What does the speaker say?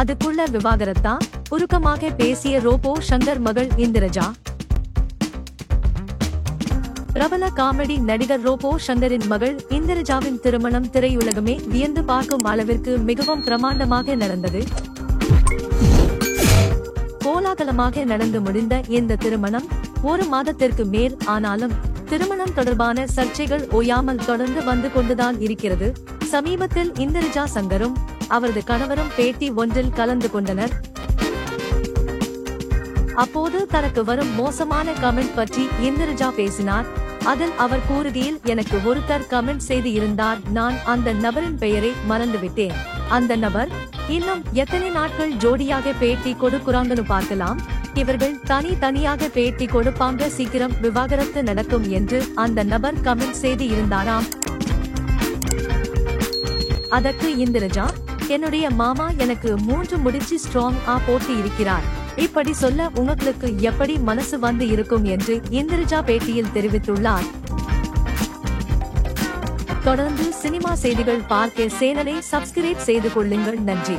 அதுக்குள்ள விவாகரத்தா? உருக்கமாக பேசிய ரோபோ சங்கர் மகள் இந்திரஜா. பிரபல காமெடி நடிகர் ரோபோ சங்கரின் மகள் இந்திரஜாவின் திருமணம் திரையுலகமே வியந்து பார்க்கும் அளவிற்கு மிகவும் பிரமாண்டமாக நடந்தது. கோலாகலமாக நடந்து முடிந்த இந்த திருமணம் 1 மாதத்திற்கு மேல் ஆனாலும் திருமணம் தொடர்பான சர்ச்சைகள் ஓயாமல் தொடர்ந்து வந்து கொண்டுதான் இருக்கிறது. சமீபத்தில் இந்திரஜா சங்கரும் அவரது கணவரும் பேட்டி ஒன்றில் கலந்து கொண்டனர். அப்போது தனக்கு வரும் மோசமான கமெண்ட் பற்றி இந்திரஜா பேசினார். அதில் அவர் கூறுகையில், எனக்கு ஒருத்தர் கமெண்ட் செய்து இருந்தார், நான் அந்த நபரின் பெயரை மறந்துவிட்டேன். அந்த நபர் இன்னும் எத்தனை நாட்கள் ஜோடியாக பேட்டி கொடுக்குறாங்கன்னு பார்க்கலாம். இவர்கள் தனியாக பேட்டி கொடுப்பாங்க, சீக்கிரம் விவாகரத்து நடக்கும் என்று அந்த நபர் கமெண்ட் செய்து இருந்தாராம். அதற்கு இந்திரஜா, என்னுடைய மாமா எனக்கு 3 முடிச்சு ஸ்ட்ராங் போட்டு இருக்கிறார். இப்படி சொல்ல உங்களுக்கு எப்படி மனசு வந்து இருக்கும் என்று இந்திரஜா பேட்டியில் தெரிவித்துள்ளார். தொடர்ந்து சினிமா செய்திகள் பார்க்க சேனலை சப்ஸ்கிரைப் செய்து கொள்ளுங்கள். நன்றி.